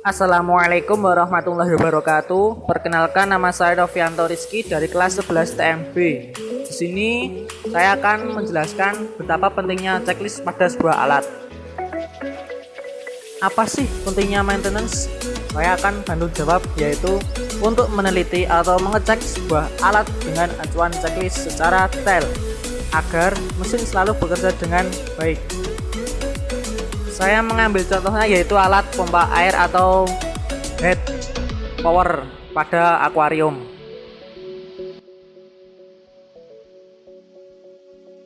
Assalamualaikum warahmatullahi wabarakatuh. Perkenalkan, nama saya Rofianto Rizky dari kelas 11 TMB. Di sini saya akan menjelaskan betapa pentingnya checklist pada sebuah alat. Apa sih pentingnya maintenance? Saya akan bantu jawab, yaitu untuk meneliti atau mengecek sebuah alat dengan acuan checklist secara detail agar mesin selalu bekerja dengan baik. Saya mengambil contohnya yaitu alat pompa air atau head power pada akuarium.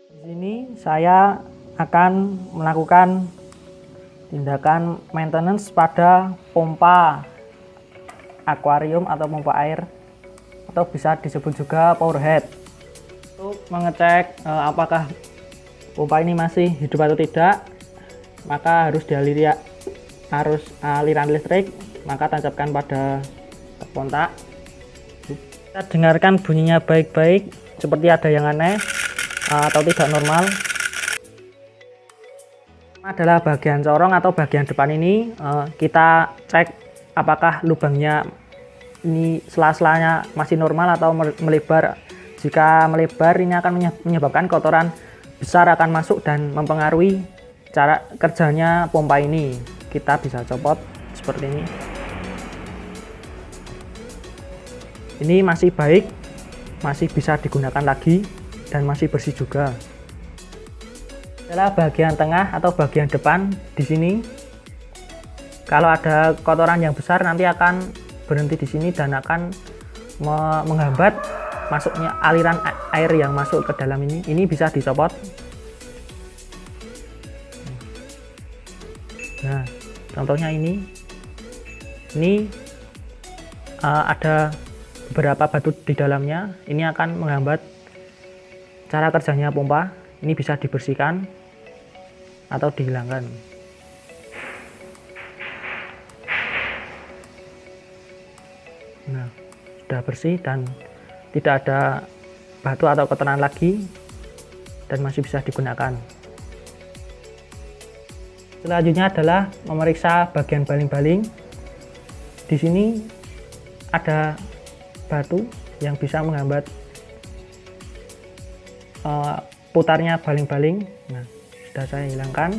Di sini saya akan melakukan tindakan maintenance pada pompa akuarium atau pompa air, atau bisa disebut juga power head, untuk mengecek apakah pompa ini masih hidup atau tidak. Maka harus dialiri aliran listrik, maka tancapkan pada kontak. Kita dengarkan bunyinya baik-baik, seperti ada yang aneh atau tidak normal. Adalah bagian corong atau bagian depan ini, kita cek apakah lubangnya ini sela-selanya masih normal atau melebar. Jika melebar, ini akan menyebabkan kotoran besar akan masuk dan mempengaruhi cara kerjanya pompa ini. Kita bisa copot seperti ini. Ini masih baik, masih bisa digunakan lagi dan masih bersih juga. Adalah bagian tengah atau bagian depan di sini. Kalau ada kotoran yang besar, nanti akan berhenti di sini dan akan menghambat masuknya aliran air yang masuk ke dalam ini. Ini bisa dicopot. Nah, contohnya ini ada beberapa batu di dalamnya. Ini akan menghambat cara kerjanya pompa. Ini bisa dibersihkan atau dihilangkan. Nah, sudah bersih dan tidak ada batu atau kotoran lagi dan masih bisa digunakan. Selanjutnya adalah memeriksa bagian baling-baling. Di sini ada batu yang bisa menghambat putarnya baling-baling. Nah, sudah saya hilangkan,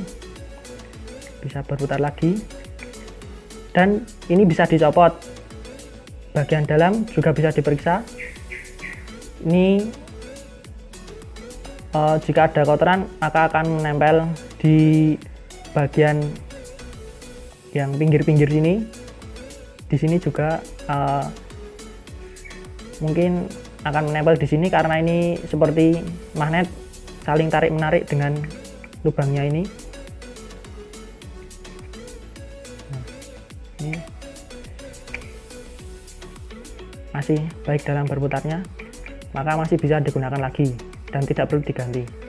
bisa berputar lagi, dan ini bisa dicopot. Bagian dalam juga bisa diperiksa. Ini jika ada kotoran maka akan menempel di bagian yang pinggir-pinggir sini. Di sini juga mungkin akan menempel di sini karena ini seperti magnet, saling tarik menarik dengan lubangnya ini. Nah, ini masih baik dalam berputarnya, maka masih bisa digunakan lagi dan tidak perlu diganti.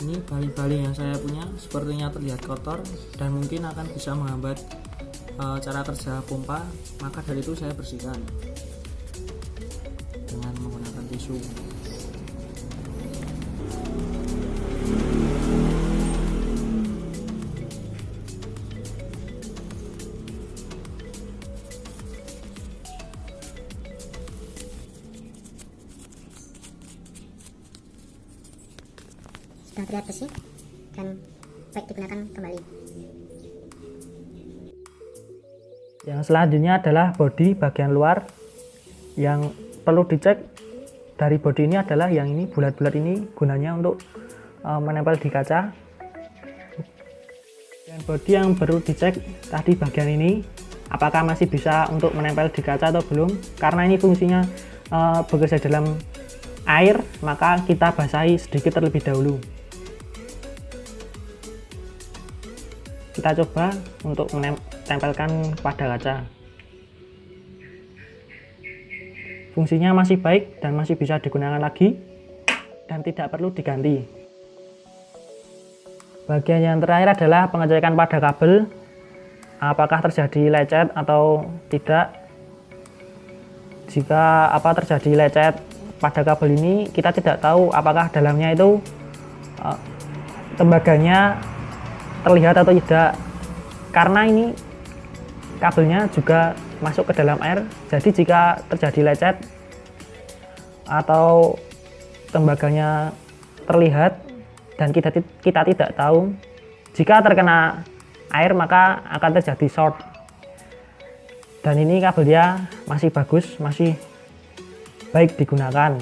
Ini baling-baling yang saya punya sepertinya terlihat kotor dan mungkin akan bisa menghambat cara kerja pompa, maka dari itu saya bersihkan dengan menggunakan tisu. Sudah terlihat bersih dan baik digunakan kembali. Yang selanjutnya adalah bodi bagian luar. Yang perlu dicek dari bodi ini adalah yang ini, bulat-bulat ini gunanya untuk menempel di kaca. Dan bodi yang perlu dicek tadi bagian ini, apakah masih bisa untuk menempel di kaca atau belum. Karena ini fungsinya bekerja dalam air, maka kita basahi sedikit terlebih dahulu. Kita coba untuk menempelkan pada kaca. Fungsinya masih baik dan masih bisa digunakan lagi dan tidak perlu diganti. Bagian yang terakhir adalah pengecekan pada kabel, apakah terjadi lecet atau tidak. Jika terjadi lecet pada kabel ini, kita tidak tahu apakah dalamnya itu tembaganya terlihat atau tidak, karena ini kabelnya juga masuk ke dalam air. Jadi jika terjadi lecet atau tembaganya terlihat dan kita tidak tahu, jika terkena air maka akan terjadi short. Dan ini kabelnya masih bagus, masih baik digunakan.